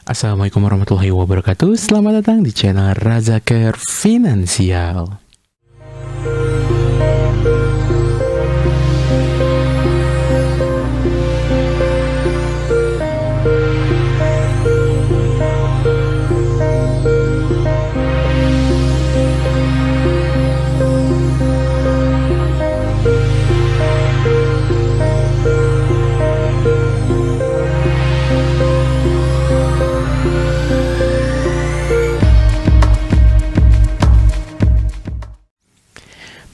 Assalamualaikum warahmatullahi wabarakatuh. Selamat datang di channel Razakir Finansial.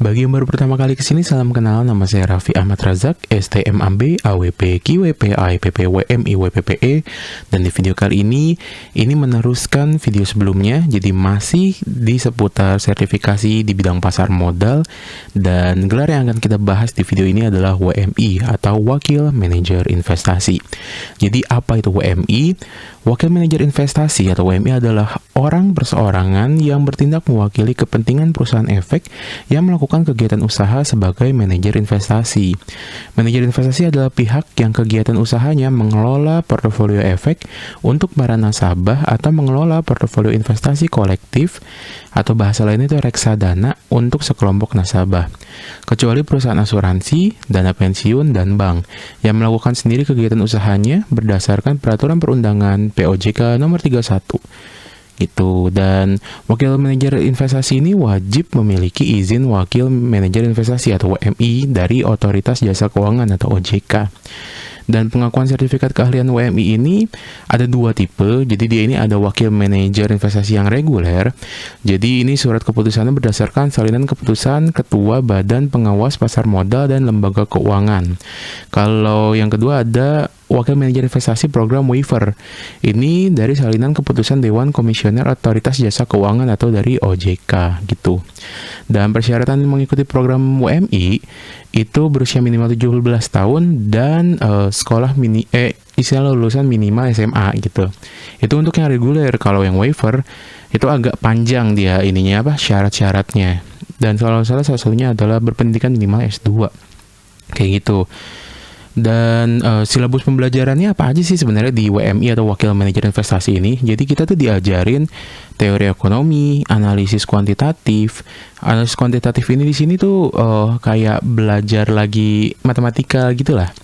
Bagi yang baru pertama kali kesini, salam kenal, nama saya Raffi Ahmad Razak, STMAB, AWP, QWP, AIPP, WMI, WPPE. Dan di video kali ini meneruskan video sebelumnya, jadi masih di seputar sertifikasi di bidang pasar modal. Dan gelar yang akan kita bahas di video ini adalah WMI atau Wakil Manajer Investasi. Jadi apa itu WMI? Wakil Manajer Investasi atau WMI adalah orang perseorangan yang bertindak mewakili kepentingan perusahaan efek yang melakukan kegiatan usaha sebagai manajer investasi. Manajer investasi adalah pihak yang kegiatan usahanya mengelola portofolio efek untuk para nasabah atau mengelola portofolio investasi kolektif atau bahasa lainnya itu reksadana untuk sekelompok nasabah. Kecuali perusahaan asuransi, dana pensiun, dan bank yang melakukan sendiri kegiatan usahanya berdasarkan peraturan perundangan POJK nomor 31. Gitu. Dan wakil manajer investasi ini wajib memiliki izin wakil manajer investasi atau WMI dari Otoritas Jasa Keuangan atau OJK. Dan pengakuan sertifikat keahlian WMI ini ada dua tipe. Jadi dia ini ada wakil manajer investasi yang reguler. Jadi ini surat keputusannya berdasarkan salinan keputusan Ketua Badan Pengawas Pasar Modal dan Lembaga Keuangan. Kalau yang kedua ada wakil manajer investasi program waiver. Ini dari salinan keputusan Dewan Komisioner Otoritas Jasa Keuangan atau dari OJK gitu. Dan persyaratan mengikuti program WMI itu berusia minimal 17 tahun dan istilah lulusan minimal SMA gitu. Itu untuk yang reguler. Kalau yang waiver itu agak panjang dia syarat-syaratnya. Dan salah satunya adalah berpendidikan minimal S2. Kayak gitu. Dan silabus pembelajarannya apa aja sih sebenarnya di WMI atau Wakil Manajer Investasi ini? Jadi kita tuh diajarin teori ekonomi, analisis kuantitatif. Analisis kuantitatif ini di sini tuh kayak belajar lagi matematika gitulah.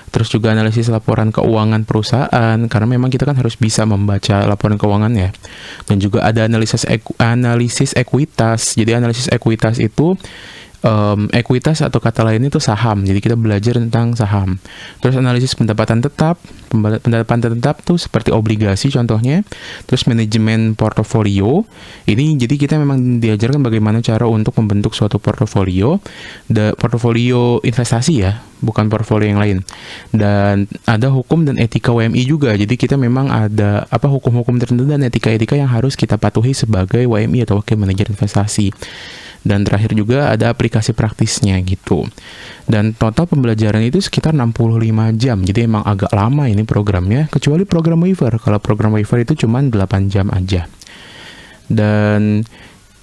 Terus juga analisis laporan keuangan perusahaan, karena memang kita kan harus bisa membaca laporan keuangan ya. Dan juga ada analisis ekuitas. Jadi analisis ekuitas itu ekuitas atau kata lain itu saham. Jadi kita belajar tentang saham. Terus analisis pendapatan tetap. Pendapatan tetap tuh seperti obligasi contohnya. Terus manajemen portofolio. Ini jadi kita memang diajarkan bagaimana cara untuk membentuk suatu portofolio. Portofolio investasi ya, bukan portofolio yang lain. Dan ada hukum dan etika WMI juga. Jadi kita memang ada hukum-hukum tertentu dan etika-etika yang harus kita patuhi sebagai WMI atau wakil manajer investasi. Dan terakhir juga ada aplikasi praktisnya gitu. Dan total pembelajaran itu sekitar 65 jam. Jadi emang agak lama ini programnya, kecuali program waiver. Kalau program waiver itu cuma 8 jam aja. Dan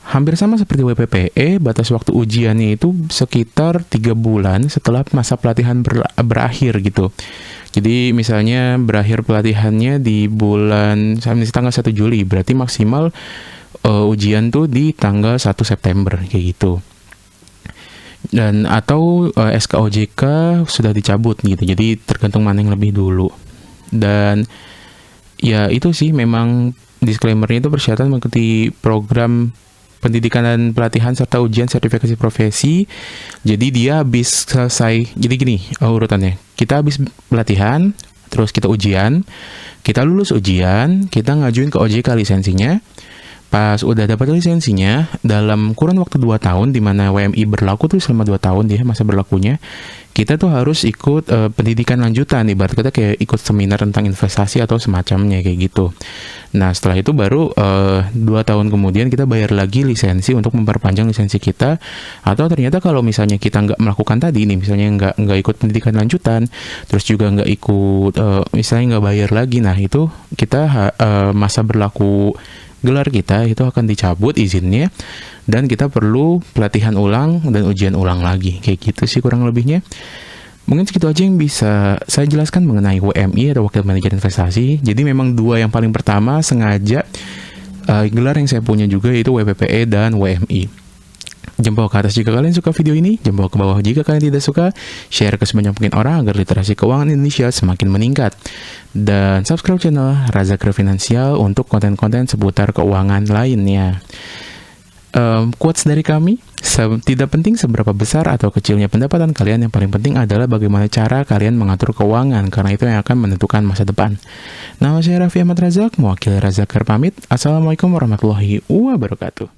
hampir sama seperti WPPE, batas waktu ujiannya itu sekitar 3 bulan setelah masa pelatihan berakhir gitu. Jadi misalnya berakhir pelatihannya di tanggal 1 Juli, berarti maksimal ujian tuh di tanggal 1 September kayak gitu. Dan atau SKOJK sudah dicabut gitu. Jadi tergantung mana yang lebih dulu. Dan ya itu sih memang disclaimer-nya itu persyaratan mengikuti program pendidikan dan pelatihan serta ujian sertifikasi profesi. Jadi dia habis selesai. Jadi gini urutannya. Kita habis pelatihan, terus kita ujian, kita lulus ujian, kita ngajuin ke OJK lisensinya. Pas udah dapat lisensinya, dalam kurun waktu 2 tahun, di mana WMI berlaku tuh selama 2 tahun dia masa berlakunya, kita tuh harus ikut pendidikan lanjutan, ibarat kata kayak ikut seminar tentang investasi atau semacamnya kayak gitu. Nah setelah itu baru 2 tahun kemudian kita bayar lagi lisensi untuk memperpanjang lisensi kita. Atau ternyata kalau misalnya kita nggak melakukan tadi ini, misalnya nggak ikut pendidikan lanjutan, terus juga nggak ikut misalnya nggak bayar lagi, nah itu kita masa berlaku gelar kita itu akan dicabut izinnya dan kita perlu pelatihan ulang dan ujian ulang lagi kayak gitu sih kurang lebihnya. Mungkin segitu aja yang bisa saya jelaskan mengenai WMI atau Wakil Manajer Investasi. Jadi memang dua yang paling pertama sengaja gelar yang saya punya juga yaitu WPPE dan WMI. Jempol ke atas jika kalian suka video ini, jempol ke bawah jika kalian tidak suka, share ke sebanyak mungkin orang agar literasi keuangan Indonesia semakin meningkat. Dan subscribe channel Razak Finansial untuk konten-konten seputar keuangan lainnya. Quotes dari kami, tidak penting seberapa besar atau kecilnya pendapatan kalian, yang paling penting adalah bagaimana cara kalian mengatur keuangan, karena itu yang akan menentukan masa depan. Nama saya Raffi Ahmad Razak, mewakili Razak pamit. Assalamualaikum warahmatullahi wabarakatuh.